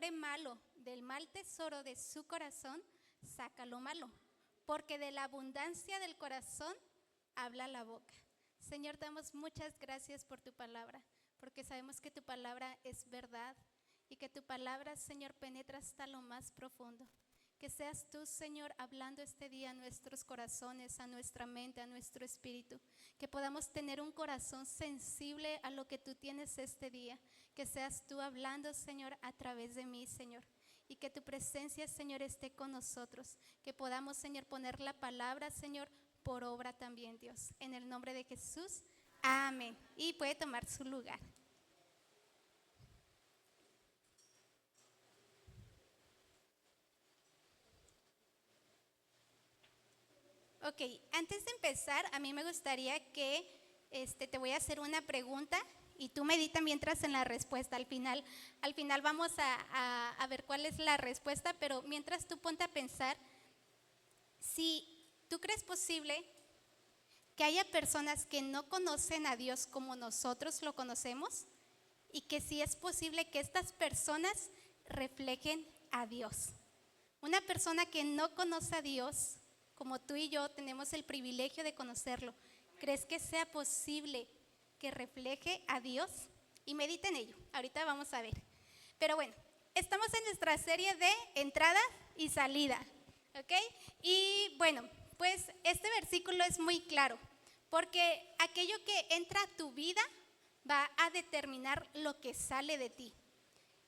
hombre malo del mal tesoro de su corazón saca lo malo, porque de la abundancia del corazón habla la boca. Señor, te damos muchas gracias por tu palabra, porque sabemos que tu palabra es verdad y que tu palabra, Señor, penetra hasta lo más profundo. Que seas tú, Señor, hablando este día a nuestros corazones, a nuestra mente, a nuestro espíritu. Que podamos tener un corazón sensible a lo que tú tienes este día. Que seas tú hablando, Señor, a través de mí, Señor. Y que tu presencia, Señor, esté con nosotros. Que podamos, Señor, poner la palabra, Señor, por obra también, Dios. En el nombre de Jesús, amén. Y puede tomar su lugar. Ok, antes de empezar, a mí me gustaría que te voy a hacer una pregunta y tú medita mientras en la respuesta. Al final vamos a ver cuál es la respuesta, pero mientras tú ponte a pensar si tú crees posible que haya personas que no conocen a Dios como nosotros lo conocemos y que si es posible que estas personas reflejen a Dios. Una persona que no conoce a Dios, como tú y yo tenemos el privilegio de conocerlo, ¿crees que sea posible que refleje a Dios? Y medita en ello, ahorita vamos a ver. Pero bueno, estamos en nuestra serie de entrada y salida, ¿ok? Y bueno, pues este versículo es muy claro, porque aquello que entra a tu vida va a determinar lo que sale de ti.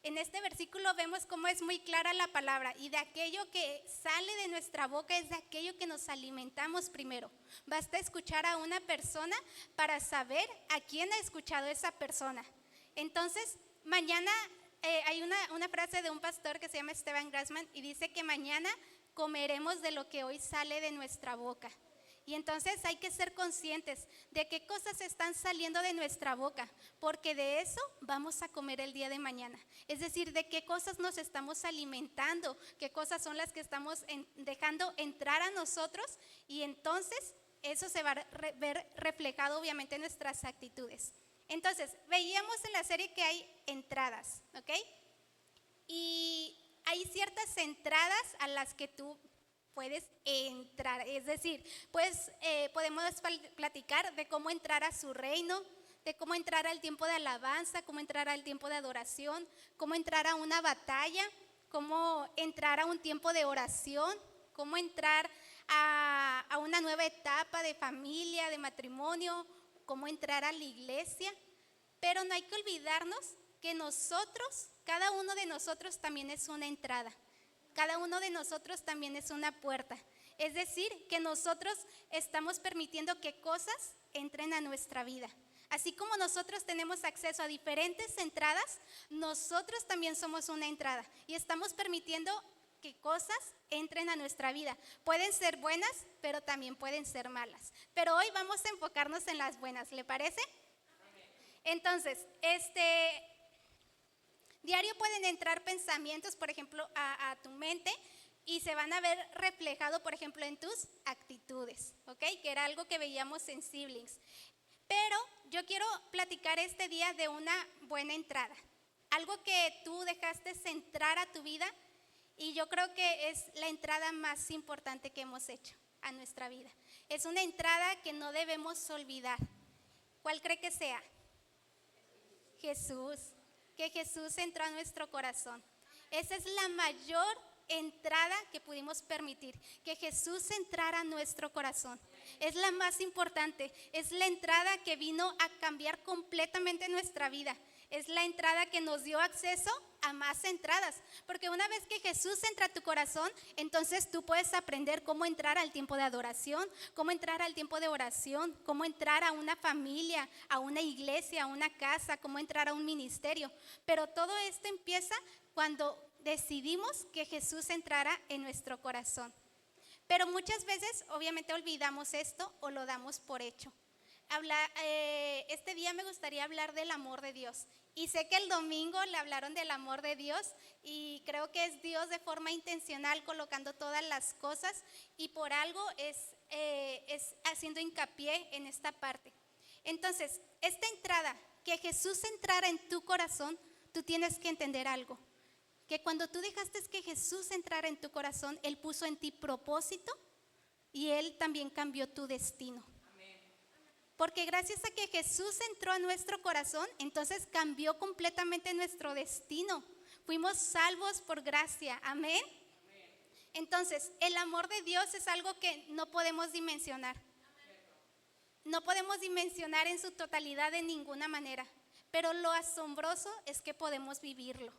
En este versículo vemos cómo es muy clara la palabra y de aquello que sale de nuestra boca es de aquello que nos alimentamos primero. Basta escuchar a una persona para saber a quién ha escuchado esa persona. Entonces, mañana hay una frase de un pastor que se llama Steven Grassman y dice que mañana comeremos de lo que hoy sale de nuestra boca. Y entonces hay que ser conscientes de qué cosas están saliendo de nuestra boca, porque de eso vamos a comer el día de mañana. Es decir, de qué cosas nos estamos alimentando, qué cosas son las que estamos dejando entrar a nosotros y entonces eso se va a ver reflejado obviamente en nuestras actitudes. Entonces, veíamos en la serie que hay entradas, ¿ok? Y hay ciertas entradas a las que tú puedes entrar, es decir, pues podemos platicar de cómo entrar a su reino, de cómo entrar al tiempo de alabanza, cómo entrar al tiempo de adoración, cómo entrar a una batalla, cómo entrar a un tiempo de oración, cómo entrar a una nueva etapa de familia, de matrimonio, cómo entrar a la iglesia. Pero no hay que olvidarnos que nosotros, cada uno de nosotros también es una entrada. Cada uno de nosotros también es una puerta. Es decir, que nosotros estamos permitiendo que cosas entren a nuestra vida. Así como nosotros tenemos acceso a diferentes entradas, nosotros también somos una entrada y estamos permitiendo que cosas entren a nuestra vida. Pueden ser buenas, pero también pueden ser malas. Pero hoy vamos a enfocarnos en las buenas, ¿le parece? Entonces, diario pueden entrar pensamientos, por ejemplo, a tu mente y se van a ver reflejado, por ejemplo, en tus actitudes, ¿ok? Que era algo que veíamos en Siblings. Pero yo quiero platicar este día de una buena entrada, algo que tú dejaste entrar a tu vida y yo creo que es la entrada más importante que hemos hecho a nuestra vida. Es una entrada que no debemos olvidar. ¿Cuál cree que sea? Jesús. Que Jesús entró a nuestro corazón. Esa es la mayor entrada que pudimos permitir, que Jesús entrara a nuestro corazón. Es la más importante, es la entrada que vino a cambiar completamente nuestra vida. Es la entrada que nos dio acceso a más entradas, porque una vez que Jesús entra a tu corazón, entonces tú puedes aprender cómo entrar al tiempo de adoración, cómo entrar al tiempo de oración, cómo entrar a una familia, a una iglesia, a una casa, cómo entrar a un ministerio. Pero todo esto empieza cuando decidimos que Jesús entrara en nuestro corazón. Pero muchas veces obviamente olvidamos esto o lo damos por hecho. Este día me gustaría hablar del amor de Dios. Y sé que el domingo le hablaron del amor de Dios y creo que es Dios de forma intencional colocando todas las cosas y por algo es haciendo hincapié en esta parte. Entonces, esta entrada, que Jesús entrara en tu corazón, tú tienes que entender algo, que cuando tú dejaste que Jesús entrara en tu corazón, Él puso en ti propósito y Él también cambió tu destino. Porque gracias a que Jesús entró a nuestro corazón, entonces cambió completamente nuestro destino. Fuimos salvos por gracia. Amén. Entonces, el amor de Dios es algo que no podemos dimensionar. No podemos dimensionar en su totalidad de ninguna manera. Pero lo asombroso es que podemos vivirlo.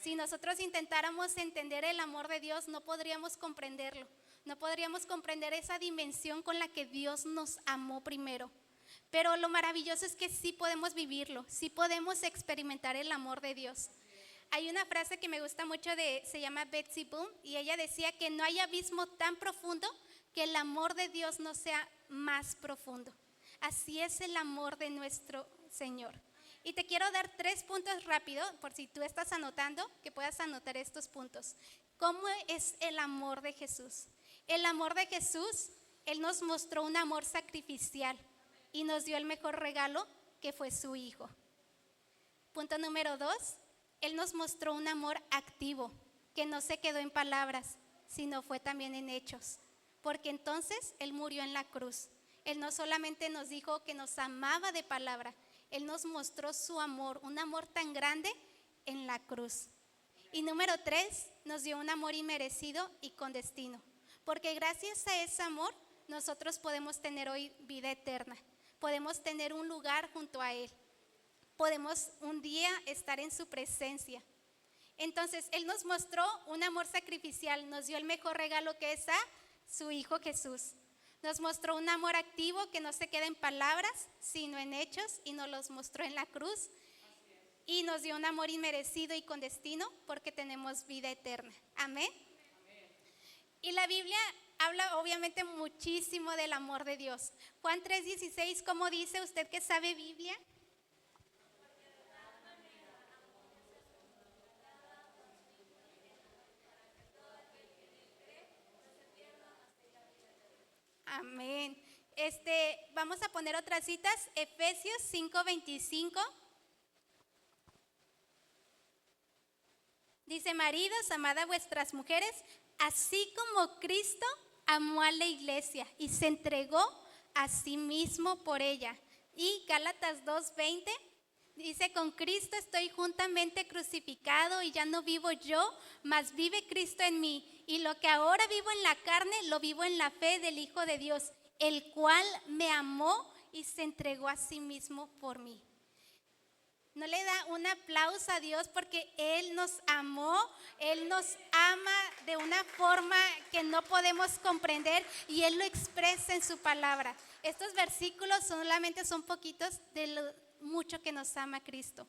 Si nosotros intentáramos entender el amor de Dios, no podríamos comprenderlo. No podríamos comprender esa dimensión con la que Dios nos amó primero. Pero lo maravilloso es que sí podemos vivirlo, sí podemos experimentar el amor de Dios. Hay una frase que me gusta mucho, se llama Betsy Boom, y ella decía que no hay abismo tan profundo que el amor de Dios no sea más profundo. Así es el amor de nuestro Señor. Y te quiero dar 3 puntos rápido, por si tú estás anotando, que puedas anotar estos puntos. ¿Cómo es el amor de Jesús? El amor de Jesús, Él nos mostró un amor sacrificial y nos dio el mejor regalo, que fue su Hijo. Punto número 2, Él nos mostró un amor activo, que no se quedó en palabras, sino fue también en hechos. Porque entonces Él murió en la cruz. Él no solamente nos dijo que nos amaba de palabra, Él nos mostró su amor, un amor tan grande en la cruz. Y número 3, nos dio un amor inmerecido y con destino. Porque gracias a ese amor, nosotros podemos tener hoy vida eterna. Podemos tener un lugar junto a Él. Podemos un día estar en su presencia. Entonces, Él nos mostró un amor sacrificial, nos dio el mejor regalo, que es a su Hijo Jesús. Nos mostró un amor activo que no se queda en palabras, sino en hechos, y nos los mostró en la cruz. Y nos dio un amor inmerecido y con destino, porque tenemos vida eterna. Amén. Y la Biblia habla obviamente muchísimo del amor de Dios. Juan 3:16, ¿cómo dice usted que sabe Biblia? Amén. Vamos a poner otras citas, Efesios 5:25. Dice: maridos, amad a vuestras mujeres, así como Cristo amó a la iglesia y se entregó a sí mismo por ella. Y Gálatas 2:20 dice: con Cristo estoy juntamente crucificado y ya no vivo yo, mas vive Cristo en mí. Y lo que ahora vivo en la carne, lo vivo en la fe del Hijo de Dios, el cual me amó y se entregó a sí mismo por mí. ¿No le da un aplauso a Dios porque Él nos amó? Él nos ama de una forma que no podemos comprender y Él lo expresa en su palabra. Estos versículos solamente son poquitos de lo mucho que nos ama Cristo.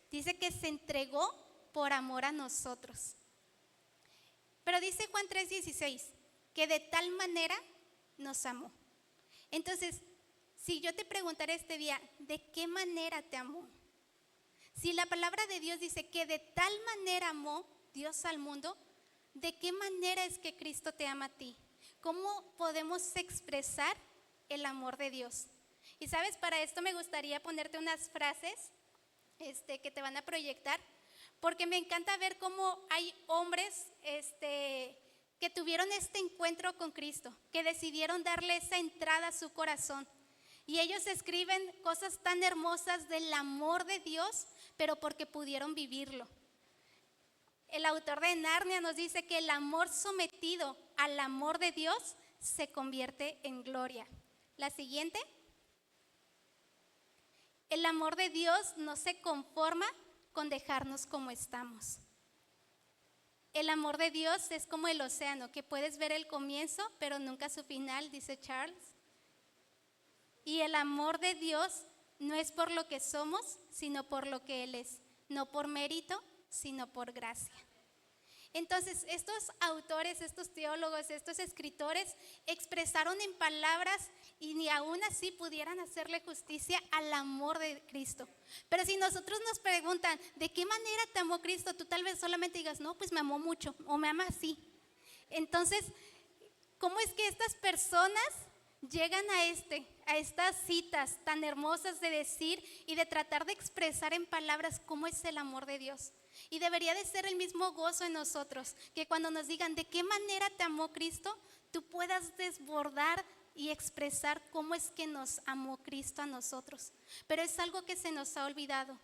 Dice que se entregó por amor a nosotros. Pero dice Juan 3:16 que de tal manera nos amó. Entonces, si yo te preguntara este día, ¿de qué manera te amó? Si la palabra de Dios dice que de tal manera amó Dios al mundo, ¿de qué manera es que Cristo te ama a ti? ¿Cómo podemos expresar el amor de Dios? Y sabes, para esto me gustaría ponerte unas frases que te van a proyectar, porque me encanta ver cómo hay hombres que tuvieron este encuentro con Cristo, que decidieron darle esa entrada a su corazón. Y ellos escriben cosas tan hermosas del amor de Dios, pero porque pudieron vivirlo. El autor de Narnia nos dice que el amor sometido al amor de Dios se convierte en gloria. La siguiente: el amor de Dios no se conforma con dejarnos como estamos. El amor de Dios es como el océano, que puedes ver el comienzo, pero nunca su final, dice Charles. Y el amor de Dios no es por lo que somos, sino por lo que Él es. No por mérito, sino por gracia. Entonces, estos autores, estos teólogos, estos escritores expresaron en palabras y ni aún así pudieran hacerle justicia al amor de Cristo. Pero si nosotros nos preguntan, ¿de qué manera te amó Cristo? Tú tal vez solamente digas, no, pues me amó mucho o me ama así. Entonces, ¿cómo es que estas personas llegan a estas citas tan hermosas de decir y de tratar de expresar en palabras cómo es el amor de Dios. Y debería de ser el mismo gozo en nosotros, que cuando nos digan de qué manera te amó Cristo, tú puedas desbordar y expresar cómo es que nos amó Cristo a nosotros. Pero es algo que se nos ha olvidado.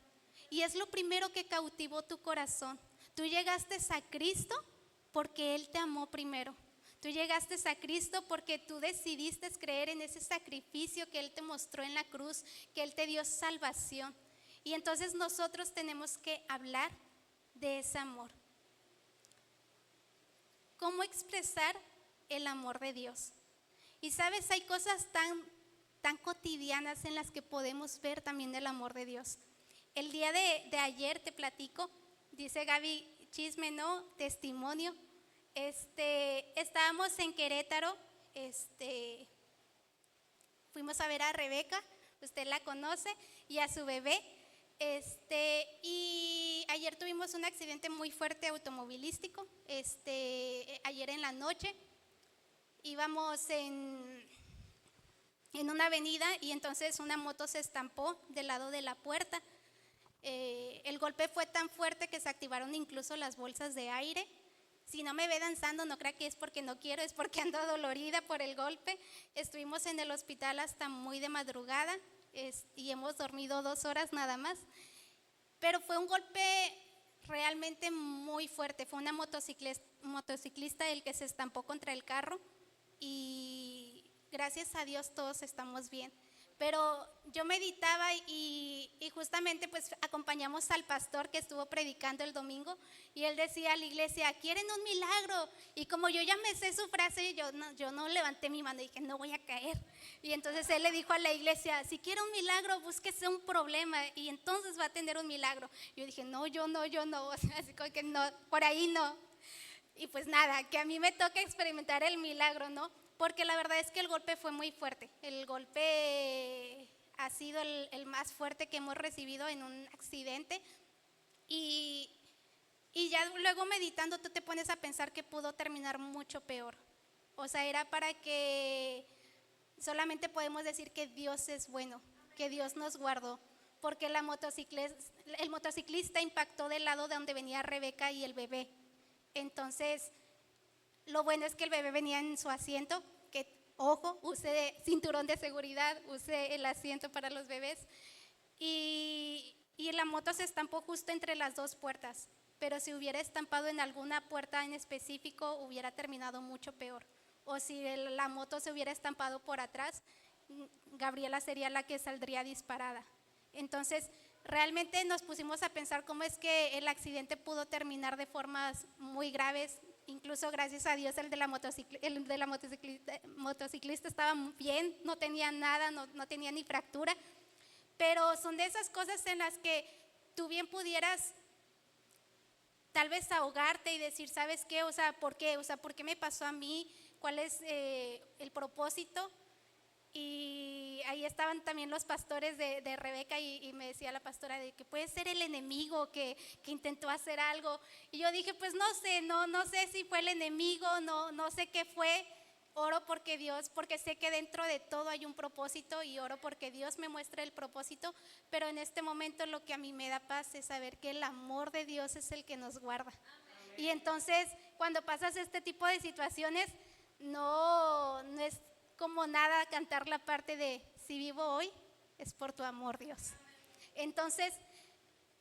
Y es lo primero que cautivó tu corazón. Tú llegaste a Cristo porque Él te amó primero. Tú llegaste a Cristo porque tú decidiste creer en ese sacrificio que Él te mostró en la cruz, que Él te dio salvación. Y entonces nosotros tenemos que hablar de ese amor. ¿Cómo expresar el amor de Dios? Y sabes, hay cosas tan cotidianas en las que podemos ver también el amor de Dios. El día de ayer te platico, dice Gaby, chisme, ¿no? Testimonio. Estábamos en Querétaro, fuimos a ver a Rebeca, usted la conoce, y a su bebé. Y ayer tuvimos un accidente muy fuerte automovilístico, ayer en la noche. Íbamos en una avenida y entonces una moto se estampó del lado de la puerta. El golpe fue tan fuerte que se activaron incluso las bolsas de aire. Si no me ve danzando, no crea que es porque no quiero, es porque ando dolorida por el golpe. Estuvimos en el hospital hasta muy de madrugada y hemos dormido 2 horas nada más. Pero fue un golpe realmente muy fuerte. Fue una motociclista el que se estampó contra el carro y gracias a Dios todos estamos bien. Pero yo meditaba y justamente pues acompañamos al pastor que estuvo predicando el domingo y él decía a la iglesia, ¿quieren un milagro? Y como yo ya me sé su frase, yo no levanté mi mano y dije, no voy a caer. Y entonces él le dijo a la iglesia, si quiere un milagro, búsquese un problema y entonces va a tener un milagro. Yo dije, yo no, o sea, así como que no, por ahí no. Y pues nada, que a mí me toca experimentar el milagro, ¿no? Porque la verdad es que el golpe fue muy fuerte. El golpe ha sido el más fuerte que hemos recibido en un accidente. Y ya luego meditando tú te pones a pensar que pudo terminar mucho peor. O sea, era para que solamente podemos decir que Dios es bueno, que Dios nos guardó. Porque el motociclista impactó del lado de donde venía Rebeca y el bebé. Entonces, lo bueno es que el bebé venía en su asiento, que ojo, use cinturón de seguridad, use el asiento para los bebés. Y la moto se estampó justo entre las 2 puertas, pero si hubiera estampado en alguna puerta en específico, hubiera terminado mucho peor. O si la moto se hubiera estampado por atrás, Gabriela sería la que saldría disparada. Entonces, realmente nos pusimos a pensar cómo es que el accidente pudo terminar de formas muy graves. Incluso gracias a Dios el de la motociclista estaba bien, no tenía nada, no tenía ni fractura. Pero son de esas cosas en las que tú bien pudieras tal vez ahogarte y decir, ¿sabes qué? O sea, ¿por qué? O sea, ¿por qué me pasó a mí? ¿Cuál es el propósito? Y ahí estaban también los pastores de Rebeca y me decía la pastora de que puede ser el enemigo que intentó hacer algo. Y yo dije, pues no sé si fue el enemigo, no sé qué fue. Oro porque sé que dentro de todo hay un propósito y oro porque Dios me muestra el propósito, pero en este momento lo que a mí me da paz es saber que el amor de Dios es el que nos guarda. Amén. Y entonces cuando pasas este tipo de situaciones, no es como nada cantar la parte de si vivo hoy es por tu amor, Dios. Entonces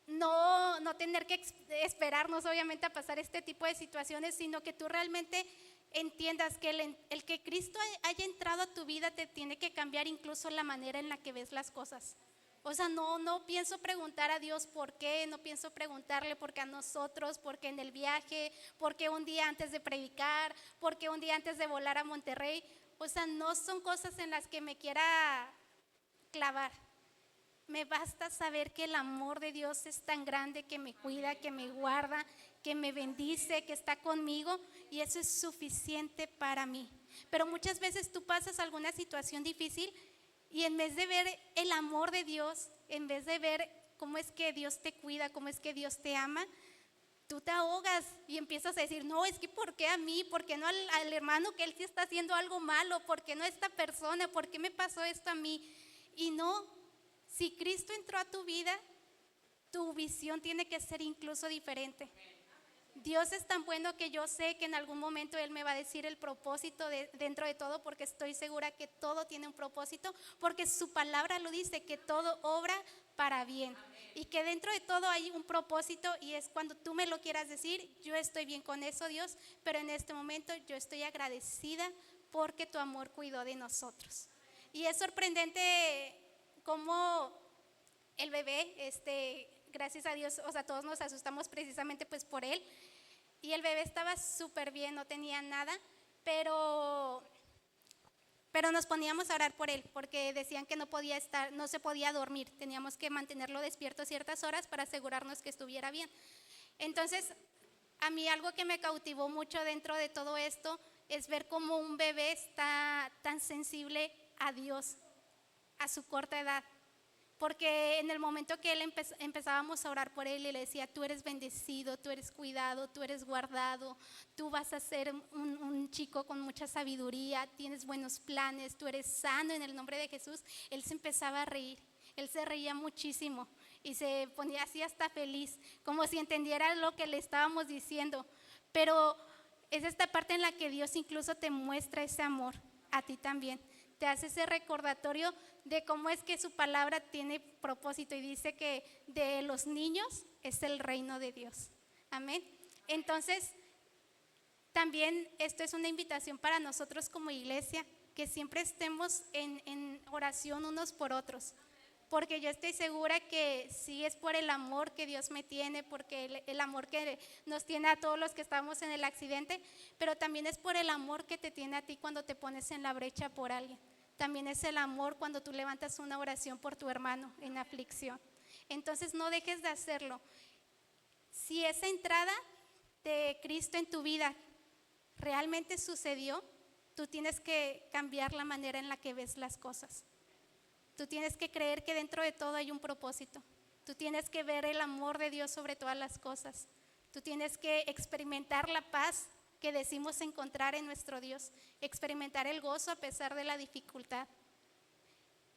no tener que esperarnos obviamente a pasar este tipo de situaciones, sino que tú realmente entiendas que el que Cristo haya entrado a tu vida te tiene que cambiar incluso la manera en la que ves las cosas. O sea, no pienso preguntar a Dios por qué, no pienso preguntarle por qué a nosotros, por qué en el viaje, por qué un día antes de predicar, por qué un día antes de volar a Monterrey. O sea, no son cosas en las que me quiera clavar. Me basta saber que el amor de Dios es tan grande que me cuida, que me guarda, que me bendice, que está conmigo, y eso es suficiente para mí. Pero muchas veces tú pasas alguna situación difícil y en vez de ver el amor de Dios, en vez de ver cómo es que Dios te cuida, cómo es que Dios te ama, tú te ahogas y empiezas a decir, no, es que ¿por qué a mí? ¿Por qué no al hermano que él sí está haciendo algo malo? ¿Por qué no a esta persona? ¿Por qué me pasó esto a mí? Y no, si Cristo entró a tu vida, tu visión tiene que ser incluso diferente. Dios es tan bueno que yo sé que en algún momento Él me va a decir el propósito dentro de todo, porque estoy segura que todo tiene un propósito, porque su palabra lo dice, que todo obra para bien. Y que dentro de todo hay un propósito, y es cuando tú me lo quieras decir, yo estoy bien con eso, Dios, pero en este momento yo estoy agradecida porque tu amor cuidó de nosotros. Y es sorprendente cómo el bebé, gracias a Dios, o sea, todos nos asustamos precisamente pues por él, y el bebé estaba súper bien, no tenía nada, pero nos poníamos a orar por él, porque decían que no se podía dormir, teníamos que mantenerlo despierto ciertas horas para asegurarnos que estuviera bien. Entonces, a mí algo que me cautivó mucho dentro de todo esto es ver cómo un bebé está tan sensible a Dios a su corta edad. Porque en el momento que él empezábamos a orar por él y le decía, tú eres bendecido, tú eres cuidado, tú eres guardado, tú vas a ser un chico con mucha sabiduría, tienes buenos planes, tú eres sano en el nombre de Jesús, él se empezaba a reír, él se reía muchísimo y se ponía así hasta feliz, como si entendiera lo que le estábamos diciendo. Pero es esta parte en la que Dios incluso te muestra ese amor a ti también, te hace ese recordatorio de cómo es que su palabra tiene propósito, y dice que de los niños es el reino de Dios. Amén. Entonces, también esto es una invitación para nosotros como iglesia, que siempre estemos en oración unos por otros, porque yo estoy segura que sí es por el amor que Dios me tiene, porque el amor que nos tiene a todos los que estamos en el accidente, pero también es por el amor que te tiene a ti cuando te pones en la brecha por alguien. También es el amor cuando tú levantas una oración por tu hermano en aflicción. Entonces no dejes de hacerlo. Si esa entrada de Cristo en tu vida realmente sucedió, tú tienes que cambiar la manera en la que ves las cosas. Tú tienes que creer que dentro de todo hay un propósito. Tú tienes que ver el amor de Dios sobre todas las cosas. Tú tienes que experimentar la paz que decimos encontrar en nuestro Dios, experimentar el gozo a pesar de la dificultad.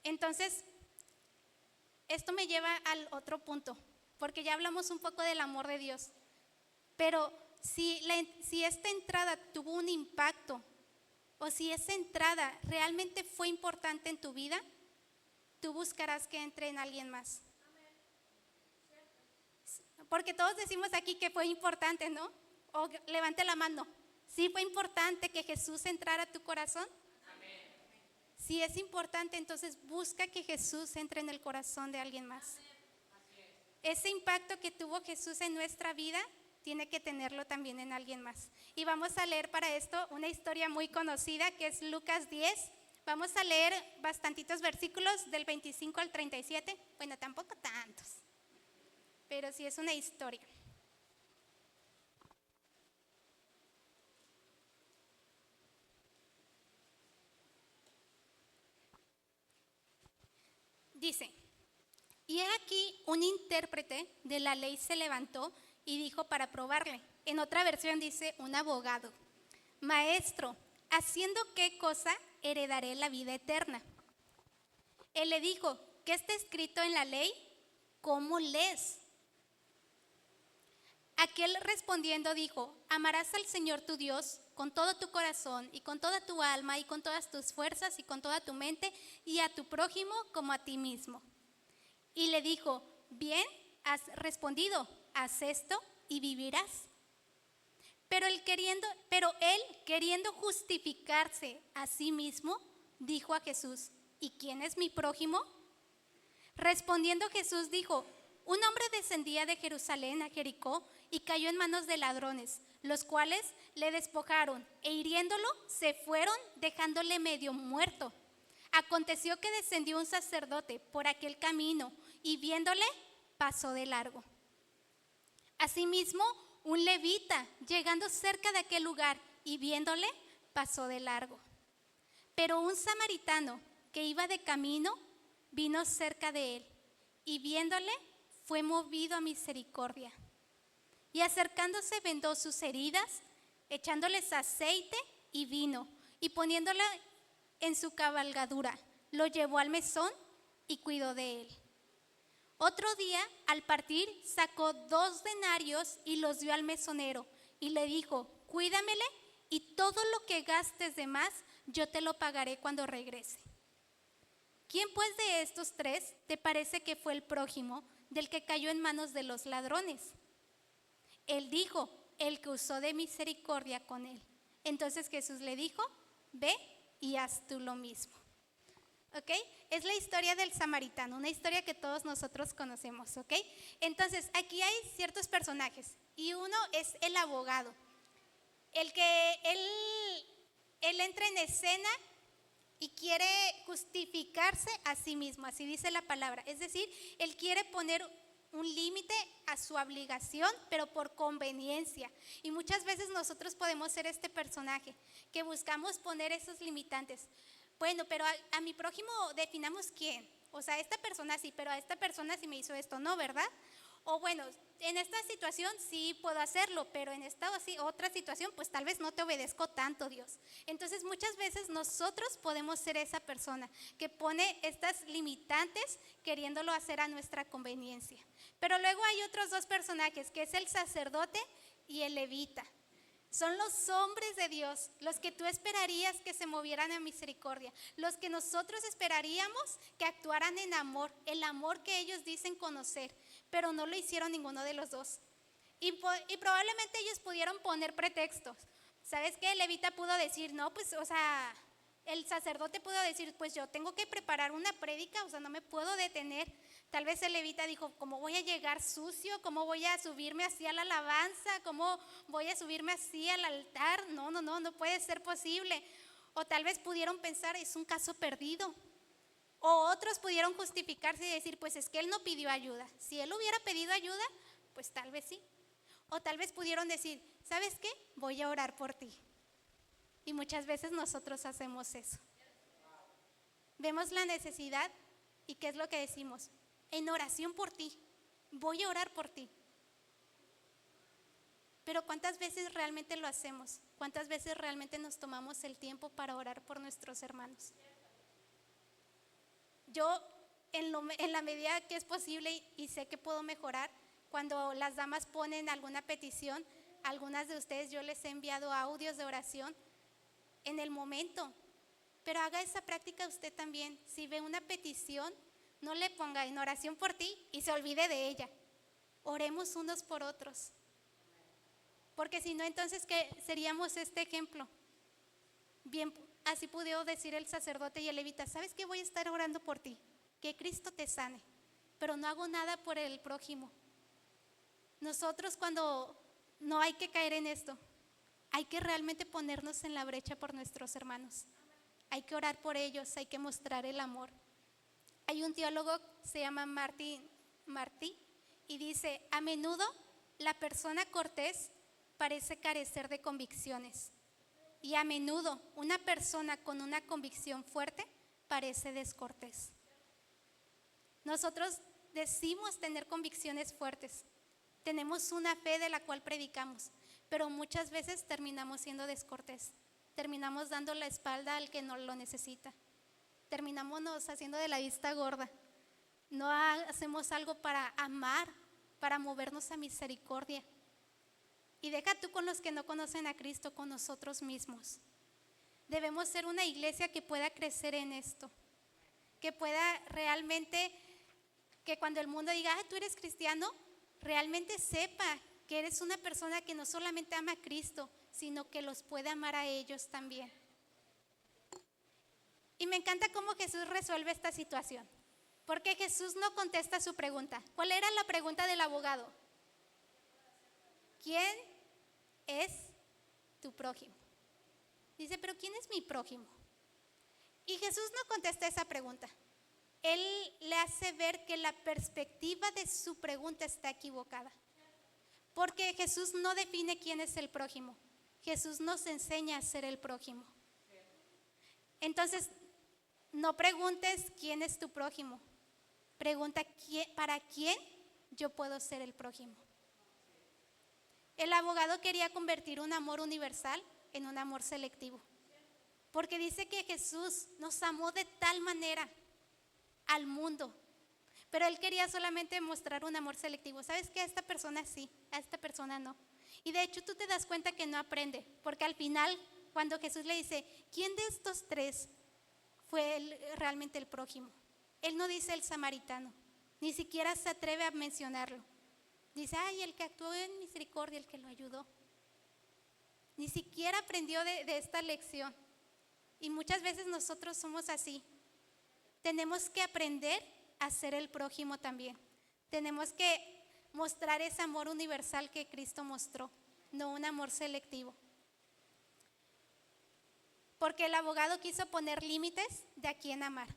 Entonces, esto me lleva al otro punto, porque ya hablamos un poco del amor de Dios, pero si esta entrada tuvo un impacto, o si esa entrada realmente fue importante en tu vida, tú buscarás que entre en alguien más. Porque todos decimos aquí que fue importante, ¿no? O levante la mano. ¿Sí fue importante que Jesús entrara a tu corazón? Amén. Si es importante, entonces busca que Jesús entre en el corazón de alguien más. Ese impacto que tuvo Jesús en nuestra vida, tiene que tenerlo también en alguien más. Y vamos a leer para esto una historia muy conocida, que es Lucas 10. Vamos a leer bastantitos versículos del 25 al 37. Bueno, tampoco tantos, pero sí es una historia. Dice, y he aquí un intérprete de la ley se levantó y dijo para probarle. En otra versión dice un abogado: Maestro, ¿haciendo qué cosa heredaré la vida eterna? Él le dijo, ¿qué está escrito en la ley? ¿Cómo lees? Aquel respondiendo dijo, amarás al Señor tu Dios con todo tu corazón y con toda tu alma y con todas tus fuerzas y con toda tu mente, y a tu prójimo como a ti mismo. Y le dijo, bien has respondido, haz esto y vivirás. Pero él queriendo justificarse a sí mismo, dijo a Jesús, ¿y quién es mi prójimo? Respondiendo Jesús dijo, un hombre descendía de Jerusalén a Jericó y cayó en manos de ladrones, los cuales le despojaron e hiriéndolo se fueron, dejándole medio muerto. Aconteció que descendió un sacerdote por aquel camino y viéndole pasó de largo. Asimismo, un levita, llegando cerca de aquel lugar y viéndole, pasó de largo. Pero un samaritano que iba de camino vino cerca de él y viéndole fue movido a misericordia. Y acercándose vendó sus heridas, echándoles aceite y vino, y poniéndola en su cabalgadura, lo llevó al mesón y cuidó de él. Otro día, al partir, sacó 2 denarios y los dio al mesonero, y le dijo: cuídamele, y todo lo que gastes de más, yo te lo pagaré cuando regrese. ¿Quién pues de estos 3 te parece que fue el prójimo del que cayó en manos de los ladrones? Él dijo: el que usó de misericordia con él. Entonces Jesús le dijo: ve y haz tú lo mismo. ¿Ok? Es la historia del samaritano, una historia que todos nosotros conocemos, ¿ok? Entonces, aquí hay ciertos personajes, y uno es el abogado, el que él entra en escena y quiere justificarse a sí mismo, así dice la palabra. Es decir, él quiere poner un límite a su obligación, pero por conveniencia. Y muchas veces nosotros podemos ser este personaje que buscamos poner esos limitantes. Bueno, pero a mi prójimo definamos quién. O sea, esta persona sí, pero a esta persona sí me hizo esto, ¿no? ¿Verdad? O bueno, en esta situación sí puedo hacerlo, pero en esta otra situación pues tal vez no te obedezco tanto, Dios. Entonces muchas veces nosotros podemos ser esa persona que pone estas limitantes queriéndolo hacer a nuestra conveniencia. Pero luego hay otros 2 personajes, que es el sacerdote y el levita. Son los hombres de Dios, los que tú esperarías que se movieran en misericordia, los que nosotros esperaríamos que actuaran en amor, el amor que ellos dicen conocer, pero no lo hicieron ninguno de los 2. Y probablemente ellos pudieron poner pretextos. ¿Sabes qué? El levita pudo decir, no, pues, o sea, el sacerdote pudo decir, pues yo tengo que preparar una prédica, o sea, no me puedo detener. Tal vez el levita dijo: ¿cómo voy a llegar sucio? ¿Cómo voy a subirme así a la alabanza? ¿Cómo voy a subirme así al altar? No puede ser posible. O tal vez pudieron pensar: es un caso perdido. O otros pudieron justificarse y decir: pues es que él no pidió ayuda. Si él hubiera pedido ayuda, pues tal vez sí. O tal vez pudieron decir: ¿sabes qué? Voy a orar por ti. Y muchas veces nosotros hacemos eso. Vemos la necesidad y ¿qué es lo que decimos? En oración por ti, voy a orar por ti. Pero ¿cuántas veces realmente lo hacemos? ¿Cuántas veces realmente nos tomamos el tiempo para orar por nuestros hermanos? Yo, en la medida que es posible y sé que puedo mejorar, cuando las damas ponen alguna petición, algunas de ustedes yo les he enviado audios de oración en el momento. Pero haga esa práctica usted también. Si ve una petición, no le ponga en oración por ti y se olvide de ella. Oremos unos por otros. Porque si no, entonces, ¿qué seríamos este ejemplo? Bien, así pudo decir el sacerdote y el levita: ¿sabes qué? Voy a estar orando por ti, que Cristo te sane, pero no hago nada por el prójimo. Nosotros, cuando no hay que caer en esto, hay que realmente ponernos en la brecha por nuestros hermanos. Hay que orar por ellos, hay que mostrar el amor. Hay un teólogo, se llama Martí, y dice: a menudo la persona cortés parece carecer de convicciones, y a menudo una persona con una convicción fuerte parece descortés. Nosotros decimos tener convicciones fuertes, tenemos una fe de la cual predicamos, pero muchas veces terminamos siendo descortés, terminamos dando la espalda al que no lo necesita, terminamos haciendo de la vista gorda, no hacemos algo para amar, para movernos a misericordia. Y deja tú con los que no conocen a Cristo, con nosotros mismos. Debemos ser una iglesia que pueda crecer en esto, que pueda realmente, que cuando el mundo diga: tú eres cristiano, realmente sepa que eres una persona que no solamente ama a Cristo, sino que los puede amar a ellos también. Y me encanta cómo Jesús resuelve esta situación, porque Jesús no contesta su pregunta. ¿Cuál era la pregunta del abogado? ¿Quién es tu prójimo? Dice: pero ¿quién es mi prójimo? Y Jesús no contesta esa pregunta. Él le hace ver que la perspectiva de su pregunta está equivocada, porque Jesús no define quién es el prójimo. Jesús nos enseña a ser el prójimo. Entonces, no preguntes quién es tu prójimo, pregunta para quién yo puedo ser el prójimo. El abogado quería convertir un amor universal en un amor selectivo, porque dice que Jesús nos amó de tal manera al mundo, pero él quería solamente mostrar un amor selectivo. ¿Sabes qué? A esta persona sí, a esta persona no. Y de hecho tú te das cuenta que no aprende, porque al final cuando Jesús le dice, ¿quién de estos tres fue realmente el prójimo? Él no dice el samaritano, ni siquiera se atreve a mencionarlo. Dice, ay, el que actuó en misericordia, el que lo ayudó. Ni siquiera aprendió de esta lección. Y muchas veces nosotros somos así. Tenemos que aprender a ser el prójimo también. Tenemos que mostrar ese amor universal que Cristo mostró, no un amor selectivo. Porque el abogado quiso poner límites de a quién amar.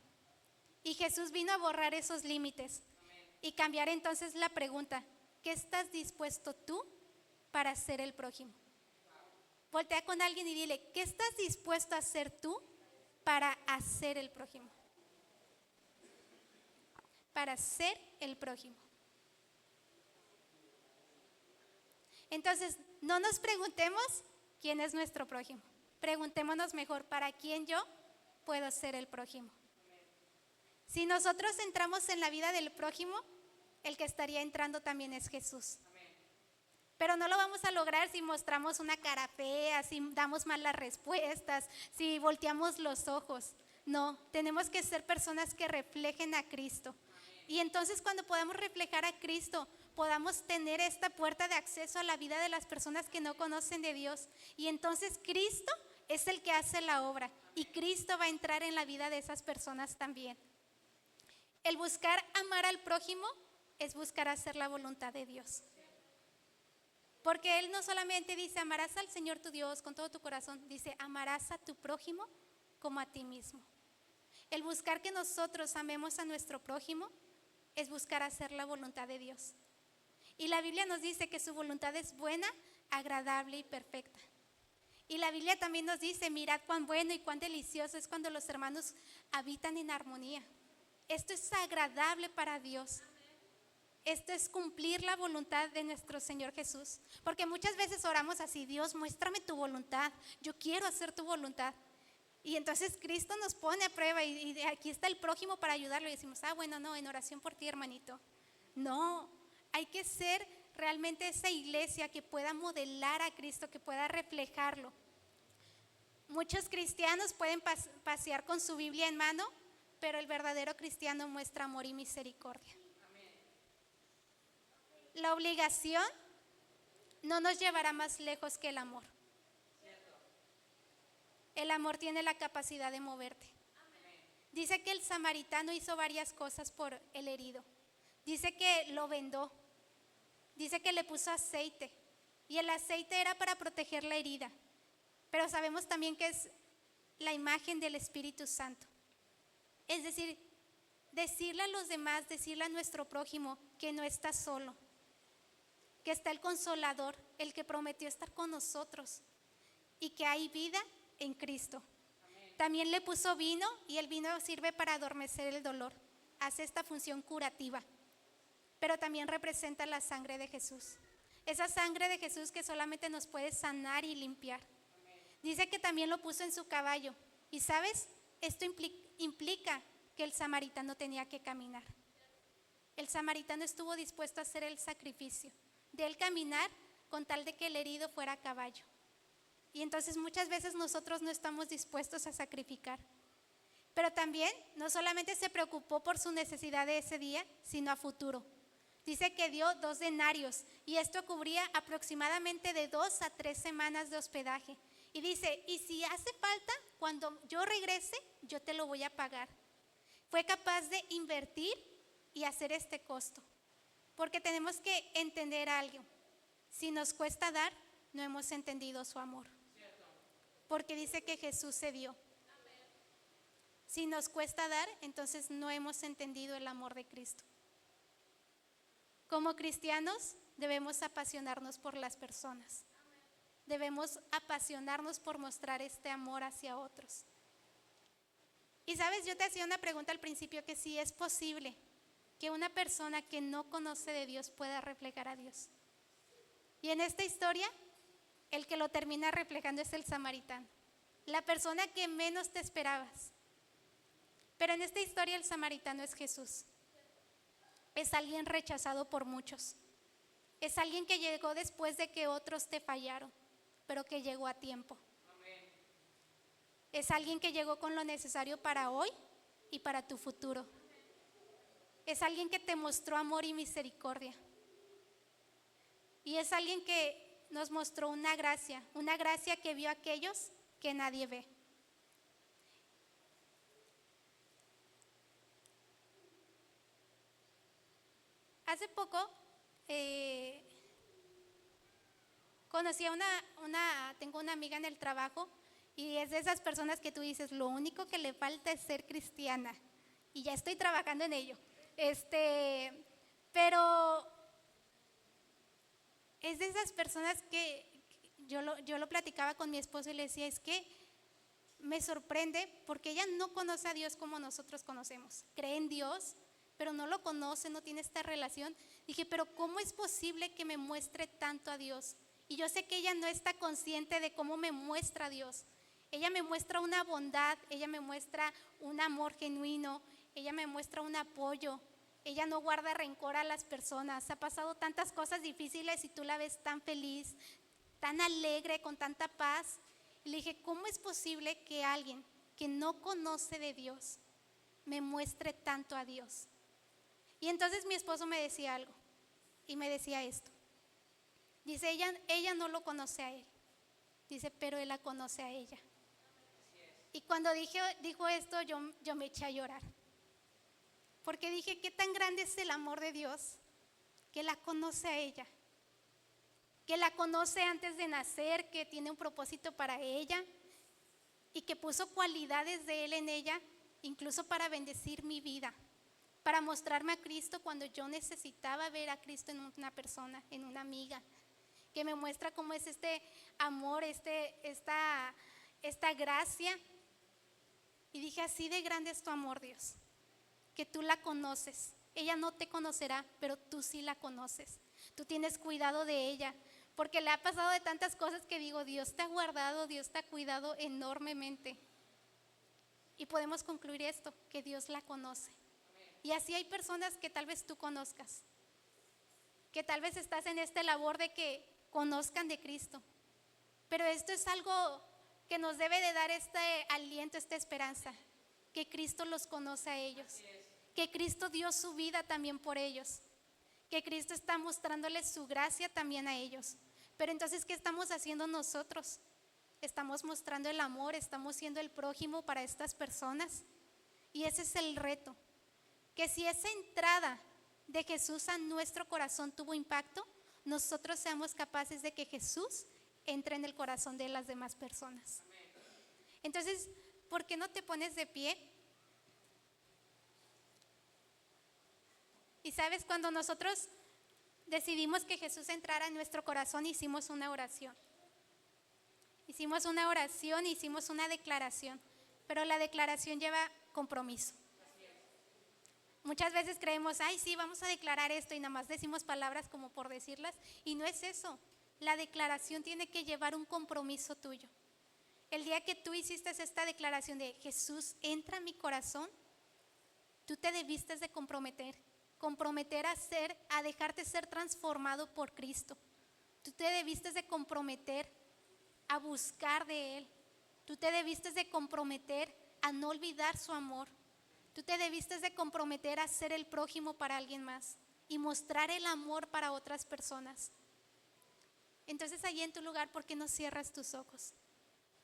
Y Jesús vino a borrar esos límites y cambiar entonces la pregunta, ¿qué estás dispuesto tú para ser el prójimo? Voltea con alguien y dile, ¿qué estás dispuesto a hacer tú para hacer el prójimo? Para ser el prójimo. Entonces, no nos preguntemos quién es nuestro prójimo. Preguntémonos mejor, ¿para quién yo puedo ser el prójimo? Si nosotros entramos en la vida del prójimo, el que estaría entrando también es Jesús. Pero no lo vamos a lograr si mostramos una cara fea, si damos malas respuestas, si volteamos los ojos. No, tenemos que ser personas que reflejen a Cristo. Y entonces cuando podamos reflejar a Cristo, podamos tener esta puerta de acceso a la vida de las personas que no conocen de Dios. Y entonces Cristo es el que hace la obra y Cristo va a entrar en la vida de esas personas también. El buscar amar al prójimo es buscar hacer la voluntad de Dios. Porque Él no solamente dice amarás al Señor tu Dios con todo tu corazón, dice amarás a tu prójimo como a ti mismo. El buscar que nosotros amemos a nuestro prójimo es buscar hacer la voluntad de Dios. Y la Biblia nos dice que su voluntad es buena, agradable y perfecta. Y la Biblia también nos dice, mirad cuán bueno y cuán delicioso es cuando los hermanos habitan en armonía. Esto es agradable para Dios. Esto es cumplir la voluntad de nuestro Señor Jesús. Porque muchas veces oramos así, Dios, muéstrame tu voluntad, yo quiero hacer tu voluntad. Y entonces Cristo nos pone a prueba y aquí está el prójimo para ayudarlo. Y decimos, bueno, no, en oración por ti, hermanito. No, hay que ser realmente esa iglesia que pueda modelar a Cristo, que pueda reflejarlo. Muchos cristianos pueden pasear con su Biblia en mano, pero el verdadero cristiano muestra amor y misericordia. La obligación no nos llevará más lejos que el amor. El amor tiene la capacidad de moverte. Dice que el samaritano hizo varias cosas por el herido. Dice que lo vendó. Dice que le puso aceite. Y el aceite era para proteger la herida. Pero sabemos también que es la imagen del Espíritu Santo. Es decir, decirle a los demás, decirle a nuestro prójimo que no está solo, que está el Consolador, el que prometió estar con nosotros y que hay vida en Cristo. También le puso vino y el vino sirve para adormecer el dolor, hace esta función curativa, pero también representa la sangre de Jesús, esa sangre de Jesús que solamente nos puede sanar y limpiar. Dice que también lo puso en su caballo y ¿sabes? Esto implica que el samaritano tenía que caminar. El samaritano estuvo dispuesto a hacer el sacrificio de él caminar con tal de que el herido fuera a caballo. Y entonces muchas veces nosotros no estamos dispuestos a sacrificar. Pero también no solamente se preocupó por su necesidad de ese día, sino a futuro. Dice que dio 2 denarios y esto cubría aproximadamente de 2 a 3 semanas de hospedaje. Y dice, y si hace falta, cuando yo regrese, yo te lo voy a pagar. Fue capaz de invertir y hacer este costo. Porque tenemos que entender algo. Si nos cuesta dar, no hemos entendido su amor. Porque dice que Jesús se dio. Si nos cuesta dar, entonces no hemos entendido el amor de Cristo. Como cristianos debemos apasionarnos por las personas. Debemos apasionarnos por mostrar este amor hacia otros. Y sabes, yo te hacía una pregunta al principio, que si es posible que una persona que no conoce de Dios pueda reflejar a Dios. Y en esta historia, el que lo termina reflejando es el samaritano, la persona que menos te esperabas. Pero en esta historia el samaritano es Jesús. Es alguien rechazado por muchos. Es alguien que llegó después de que otros te fallaron, pero que llegó a tiempo. Es alguien que llegó con lo necesario para hoy y para tu futuro. Es alguien que te mostró amor y misericordia. Y es alguien que nos mostró una gracia que vio a aquellos que nadie ve. Hace poco conocí tengo una amiga en el trabajo y es de esas personas que tú dices, lo único que le falta es ser cristiana y ya estoy trabajando en ello. Pero es de esas personas que yo lo platicaba con mi esposo y le decía, es que me sorprende porque ella no conoce a Dios como nosotros conocemos, cree en Dios, pero no lo conoce, no tiene esta relación. Dije, pero ¿cómo es posible que me muestre tanto a Dios? Y yo sé que ella no está consciente de cómo me muestra a Dios. Ella me muestra una bondad, ella me muestra un amor genuino, ella me muestra un apoyo. Ella no guarda rencor a las personas. Ha pasado tantas cosas difíciles y tú la ves tan feliz, tan alegre, con tanta paz. Y le dije, ¿cómo es posible que alguien que no conoce de Dios me muestre tanto a Dios? Y entonces mi esposo me decía algo y me decía esto. Dice, ella no lo conoce a él. Dice, pero él la conoce a ella. Y cuando dijo esto, yo me eché a llorar. Porque dije, ¿qué tan grande es el amor de Dios? Que la conoce a ella. Que la conoce antes de nacer, que tiene un propósito para ella y que puso cualidades de Él en ella, incluso para bendecir mi vida, para mostrarme a Cristo cuando yo necesitaba ver a Cristo en una persona, en una amiga, que me muestra cómo es este amor, esta gracia. Y dije, así de grande es tu amor, Dios, que tú la conoces. Ella no te conocerá, pero tú sí la conoces. Tú tienes cuidado de ella, porque le ha pasado de tantas cosas que digo, Dios te ha guardado, Dios te ha cuidado enormemente. Y podemos concluir esto, que Dios la conoce. Y así hay personas que tal vez tú conozcas, que tal vez estás en esta labor de que conozcan de Cristo. Pero esto es algo que nos debe de dar este aliento, esta esperanza, que Cristo los conoce a ellos, que Cristo dio su vida también por ellos, que Cristo está mostrándoles su gracia también a ellos. Pero entonces, ¿qué estamos haciendo nosotros? Estamos mostrando el amor, estamos siendo el prójimo para estas personas. Y ese es el reto, que si esa entrada de Jesús a nuestro corazón tuvo impacto, nosotros seamos capaces de que Jesús entre en el corazón de las demás personas. Entonces, ¿por qué no te pones de pie? Y sabes, cuando nosotros decidimos que Jesús entrara en nuestro corazón, hicimos una oración. Hicimos una oración, hicimos una declaración, pero la declaración lleva compromiso. Muchas veces creemos, ay, sí, vamos a declarar esto y nada más decimos palabras como por decirlas, y no es eso. La declaración tiene que llevar un compromiso tuyo. El día que tú hiciste esta declaración de Jesús entra a mi corazón, tú te debiste de comprometer a dejarte ser transformado por Cristo. Tú te debiste de comprometer a buscar de Él. Tú te debiste de comprometer a no olvidar su amor. Tú te debiste de comprometer a ser el prójimo para alguien más y mostrar el amor para otras personas. Entonces allí en tu lugar, ¿por qué no cierras tus ojos?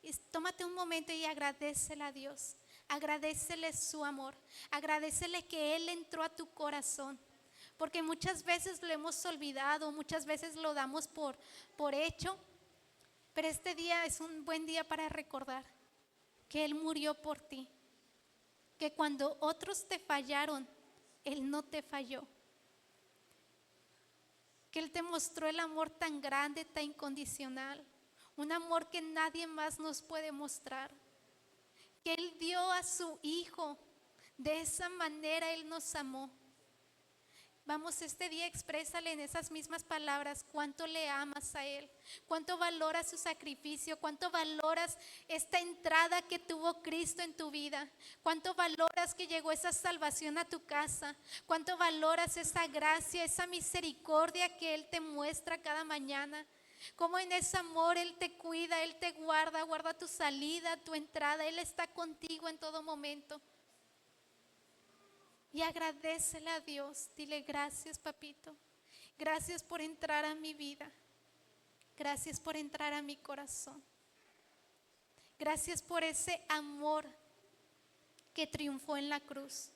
Y tómate un momento y agradécele a Dios. Agradécele su amor. Agradécele que Él entró a tu corazón. Porque muchas veces lo hemos olvidado, muchas veces lo damos por hecho. Pero este día es un buen día para recordar que Él murió por ti. Que cuando otros te fallaron, Él no te falló. Que Él te mostró el amor tan grande, tan incondicional. Un amor que nadie más nos puede mostrar. Que Él dio a su Hijo. De esa manera Él nos amó. Vamos, este día exprésale en esas mismas palabras cuánto le amas a Él, cuánto valoras su sacrificio, cuánto valoras esta entrada que tuvo Cristo en tu vida, cuánto valoras que llegó esa salvación a tu casa, cuánto valoras esa gracia, esa misericordia que Él te muestra cada mañana. Cómo en ese amor Él te cuida, Él te guarda, guarda tu salida, tu entrada, Él está contigo en todo momento. Y agradécele a Dios, dile gracias papito, gracias por entrar a mi vida, gracias por entrar a mi corazón, gracias por ese amor que triunfó en la cruz,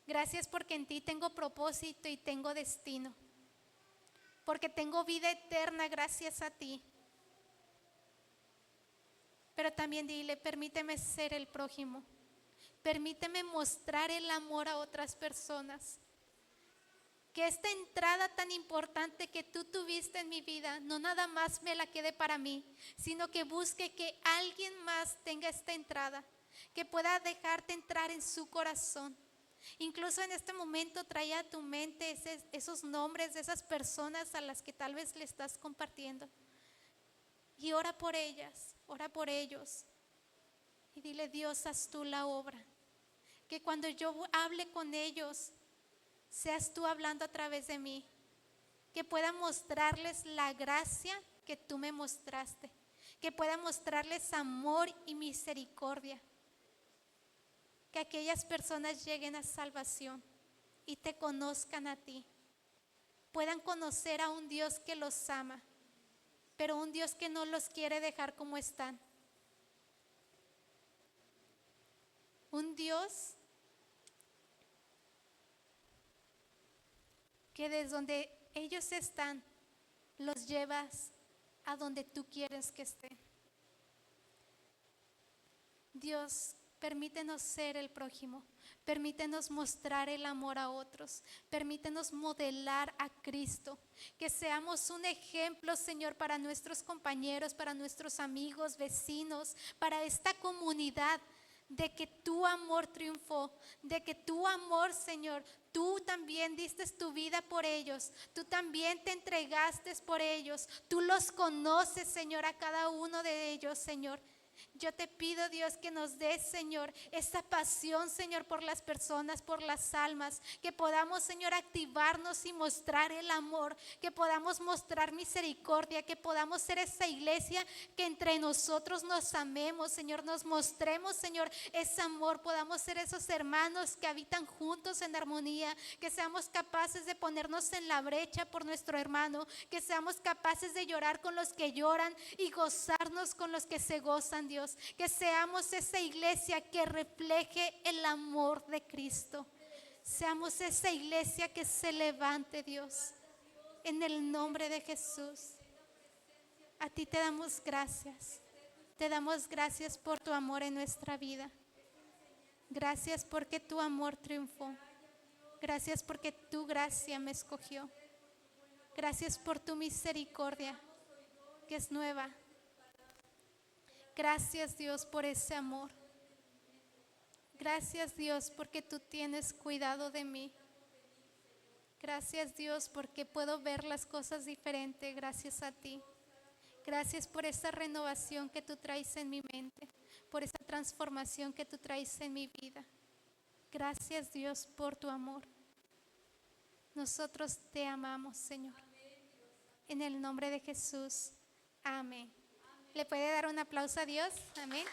gracias porque en ti tengo propósito y tengo destino, porque tengo vida eterna gracias a ti. Pero también dile, permíteme ser el prójimo. Permíteme mostrar el amor a otras personas. Que esta entrada tan importante que tú tuviste en mi vida, no nada más me la quede para mí, sino que busque que alguien más tenga esta entrada, que pueda dejarte entrar en su corazón. Incluso en este momento trae a tu mente esos nombres de esas personas a las que tal vez le estás compartiendo. Y ora por ellas, ora por ellos. Y dile, Dios, haz tú la obra. Que cuando yo hable con ellos, seas tú hablando a través de mí. Que pueda mostrarles la gracia que tú me mostraste. Que pueda mostrarles amor y misericordia. Que aquellas personas lleguen a salvación y te conozcan a ti. Puedan conocer a un Dios que los ama, pero un Dios que no los quiere dejar como están. Un Dios que desde donde ellos están, los llevas a donde tú quieres que estén. Dios, permítenos ser el prójimo, permítenos mostrar el amor a otros, permítenos modelar a Cristo, que seamos un ejemplo, Señor, para nuestros compañeros, para nuestros amigos, vecinos, para esta comunidad, de que tu amor triunfó, de que tu amor, Señor, tú también diste tu vida por ellos, tú también te entregaste por ellos, tú los conoces, Señor, a cada uno de ellos, Señor. Yo te pido, Dios, que nos des, Señor, esa pasión, Señor, por las personas, por las almas, que podamos, Señor, activarnos y mostrar el amor, que podamos mostrar misericordia, que podamos ser esa iglesia que entre nosotros nos amemos, Señor, nos mostremos, Señor, ese amor, podamos ser esos hermanos que habitan juntos en armonía, que seamos capaces de ponernos en la brecha por nuestro hermano, que seamos capaces de llorar con los que lloran y gozarnos con los que se gozan, Dios, que seamos esa iglesia que refleje el amor de Cristo. Seamos esa iglesia que se levante, Dios, en el nombre de Jesús. A ti te damos gracias. Te damos gracias por tu amor en nuestra vida. Gracias porque tu amor triunfó. Gracias porque tu gracia me escogió. Gracias por tu misericordia que es nueva. Gracias, Dios, por ese amor. Gracias, Dios, porque tú tienes cuidado de mí. Gracias, Dios, porque puedo ver las cosas diferentes gracias a ti. Gracias por esa renovación que tú traes en mi mente, por esa transformación que tú traes en mi vida. Gracias, Dios, por tu amor. Nosotros te amamos, Señor. En el nombre de Jesús. Amén. ¿Le puede dar un aplauso a Dios? Amén.